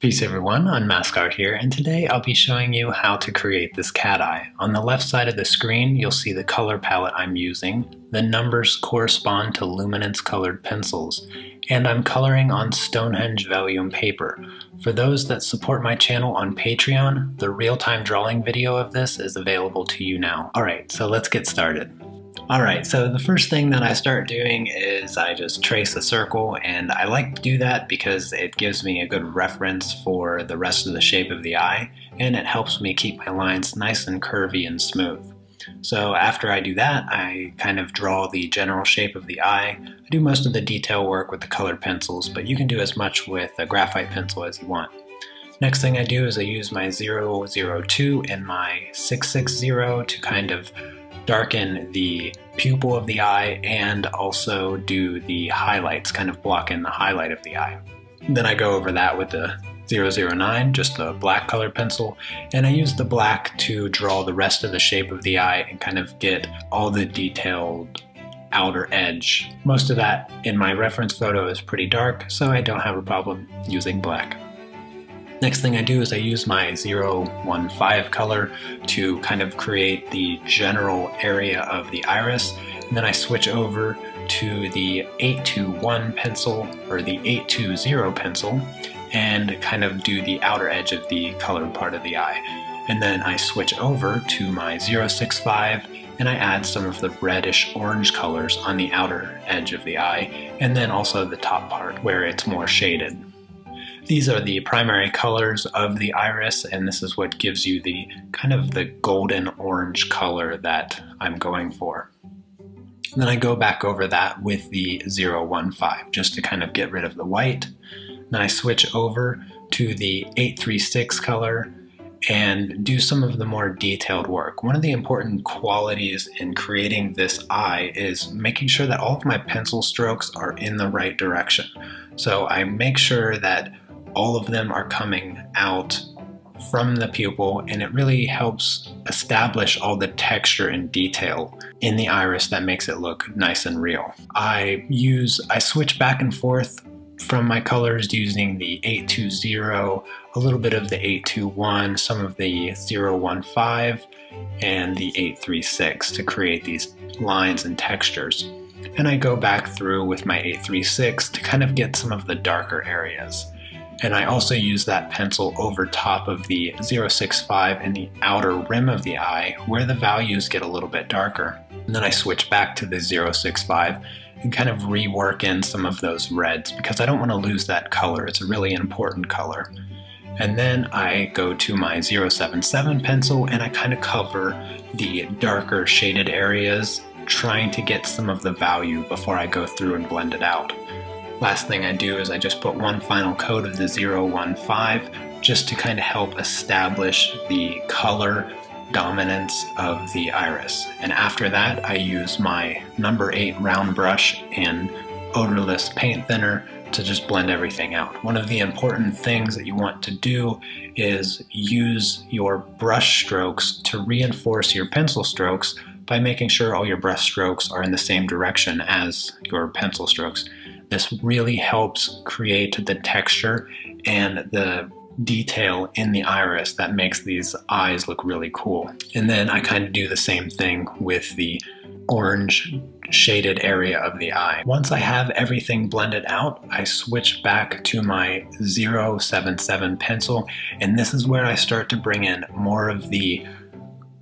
Peace everyone, Unmask Art here, and today I'll be showing you how to create this cat eye. On the left side of the screen, you'll see the color palette I'm using. The numbers correspond to Luminance colored pencils, and I'm coloring on Stonehenge vellum paper. For those that support my channel on Patreon, the real-time drawing video of this is available to you now. Alright, so let's get started. Alright, so the first thing that I start doing is I just trace a circle, and I like to do that because it gives me a good reference for the rest of the shape of the eye, and it helps me keep my lines nice and curvy and smooth. So after I do that, I kind of draw the general shape of the eye. I do most of the detail work with the colored pencils, but you can do as much with a graphite pencil as you want. Next thing I do is I use my 002 and my 660 to kind of darken the pupil of the eye and also do the highlights, kind of block in the highlight of the eye. Then I go over that with the 009, just a black color pencil, and I use the black to draw the rest of the shape of the eye and kind of get all the detailed outer edge. Most of that in my reference photo is pretty dark, so I don't have a problem using black. Next thing I do is I use my 015 color to kind of create the general area of the iris, and then I switch over to the 821 pencil or the 820 pencil and kind of do the outer edge of the colored part of the eye. And then I switch over to my 065 and I add some of the reddish orange colors on the outer edge of the eye, and then also the top part where it's more shaded. These are the primary colors of the iris, and this is what gives you the kind of the golden orange color that I'm going for. And then I go back over that with the 015 just to kind of get rid of the white. Then I switch over to the 836 color and do some of the more detailed work. One of the important qualities in creating this eye is making sure that all of my pencil strokes are in the right direction. So I make sure that all of them are coming out from the pupil, and it really helps establish all the texture and detail in the iris that makes it look nice and real. I switch back and forth from my colors using the 820, a little bit of the 821, some of the 015, and the 836 to create these lines and textures. And I go back through with my 836 to kind of get some of the darker areas. And I also use that pencil over top of the 065 in the outer rim of the eye where the values get a little bit darker. And then I switch back to the 065 and kind of rework in some of those reds because I don't want to lose that color. It's a really important color. And then I go to my 077 pencil and I kind of cover the darker shaded areas, trying to get some of the value before I go through and blend it out. Last thing I do is I just put one final coat of the 015 just to kind of help establish the color dominance of the iris. And after that, I use my number 8 round brush and odorless paint thinner to just blend everything out. One of the important things that you want to do is use your brush strokes to reinforce your pencil strokes by making sure all your brush strokes are in the same direction as your pencil strokes. This really helps create the texture and the detail in the iris that makes these eyes look really cool. And then I kind of do the same thing with the orange shaded area of the eye. Once I have everything blended out, I switch back to my 077 pencil, and this is where I start to bring in more of the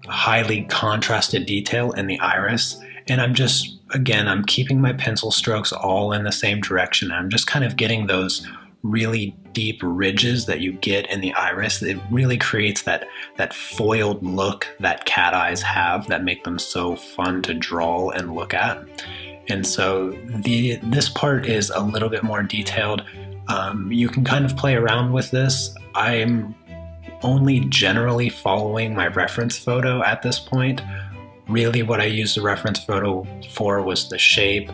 highly contrasted detail in the iris. And I'm keeping my pencil strokes all in the same direction. I'm just kind of getting those really deep ridges that you get in the iris. It really creates that foiled look that cat eyes have that make them so fun to draw and look at. And so this part is a little bit more detailed. You can kind of play around with this. I'm only generally following my reference photo at this point. Really what I used the reference photo for was the shape,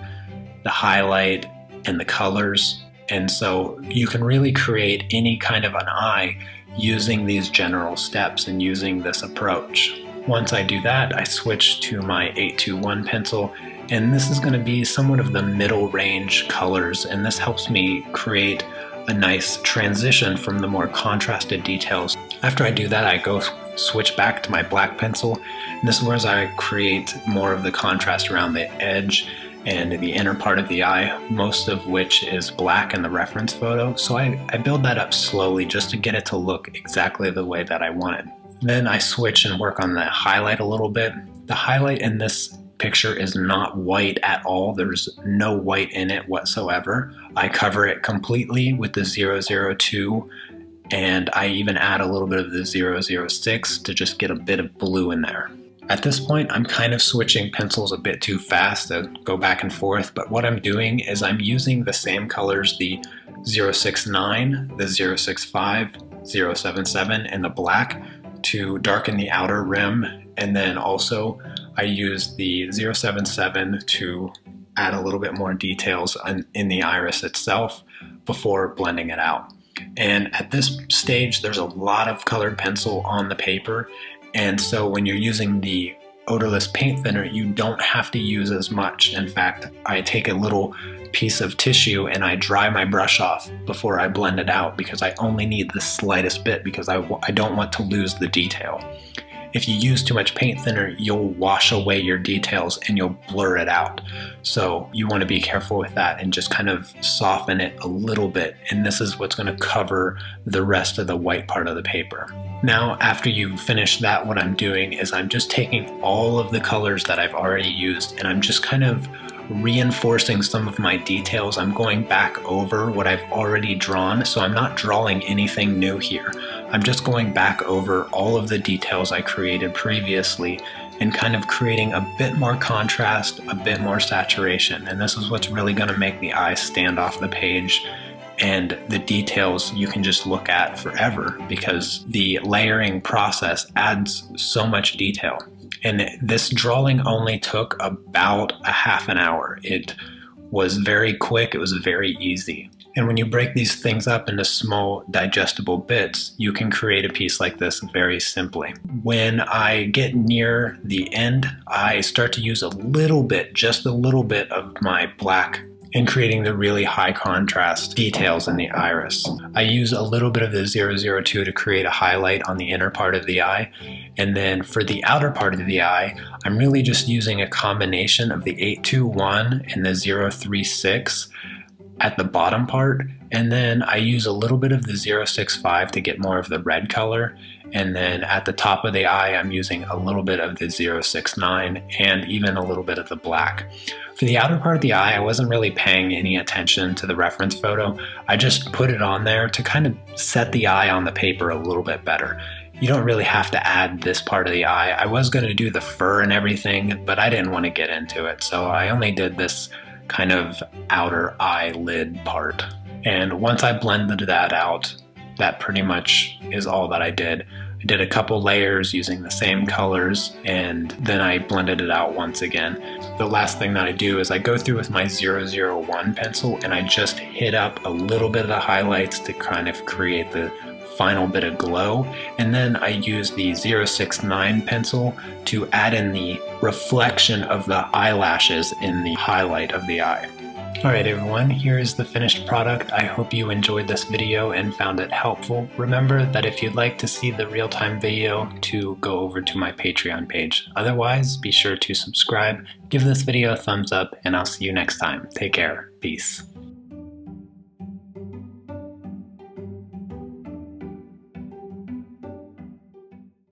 the highlight, and the colors. And so you can really create any kind of an eye using these general steps and using this approach. Once I do that, I switch to my 821 pencil, and this is going to be somewhat of the middle range colors, and this helps me create a nice transition from the more contrasted details. After I do that, I go switch back to my black pencil, and this is where I create more of the contrast around the edge and the inner part of the eye, most of which is black in the reference photo. So I build that up slowly just to get it to look exactly the way that I wanted. Then I switch and work on the highlight a little bit. The highlight in this picture is not white at all. There's no white in it whatsoever. I cover it completely with the 002, and I even add a little bit of the 006 to just get a bit of blue in there. At this point, I'm kind of switching pencils a bit too fast to go back and forth, but what I'm doing is I'm using the same colors, the 069, the 065, 077, and the black to darken the outer rim, and then also I use the 077 to add a little bit more details in the iris itself before blending it out. And at this stage, there's a lot of colored pencil on the paper, and so when you're using the odorless paint thinner, you don't have to use as much. In fact, I take a little piece of tissue and I dry my brush off before I blend it out, because I only need the slightest bit, because I don't want to lose the detail. If you use too much paint thinner, you'll wash away your details and you'll blur it out. So you want to be careful with that and just kind of soften it a little bit. And this is what's going to cover the rest of the white part of the paper. Now, after you finish that, what I'm doing is I'm just taking all of the colors that I've already used and I'm just kind of reinforcing some of my details. I'm going back over what I've already drawn, so I'm not drawing anything new here. I'm just going back over all of the details I created previously and kind of creating a bit more contrast, a bit more saturation. And this is what's really going to make the eye stand off the page, and the details you can just look at forever, because the layering process adds so much detail. And this drawing only took about a half an hour. It was very quick, it was very easy. And when you break these things up into small digestible bits, you can create a piece like this very simply. When I get near the end, I start to use a little bit, just a little bit of my black in creating the really high contrast details in the iris. I use a little bit of the 002 to create a highlight on the inner part of the eye. And then for the outer part of the eye, I'm really just using a combination of the 821 and the 036 at the bottom part. And then I use a little bit of the 065 to get more of the red color. And then at the top of the eye, I'm using a little bit of the 069 and even a little bit of the black. For the outer part of the eye, I wasn't really paying any attention to the reference photo. I just put it on there to kind of set the eye on the paper a little bit better. You don't really have to add this part of the eye. I was going to do the fur and everything, but I didn't want to get into it. So I only did this kind of outer eyelid part. And once I blended that out, that pretty much is all that I did. I did a couple layers using the same colors, and then I blended it out once again. The last thing that I do is I go through with my 001 pencil and I just hit up a little bit of the highlights to kind of create the final bit of glow, and then I use the 069 pencil to add in the reflection of the eyelashes in the highlight of the eye. Alright everyone, here is the finished product. I hope you enjoyed this video and found it helpful. Remember that if you'd like to see the real-time video, to go over to my Patreon page. Otherwise, be sure to subscribe, give this video a thumbs up, and I'll see you next time. Take care. Peace.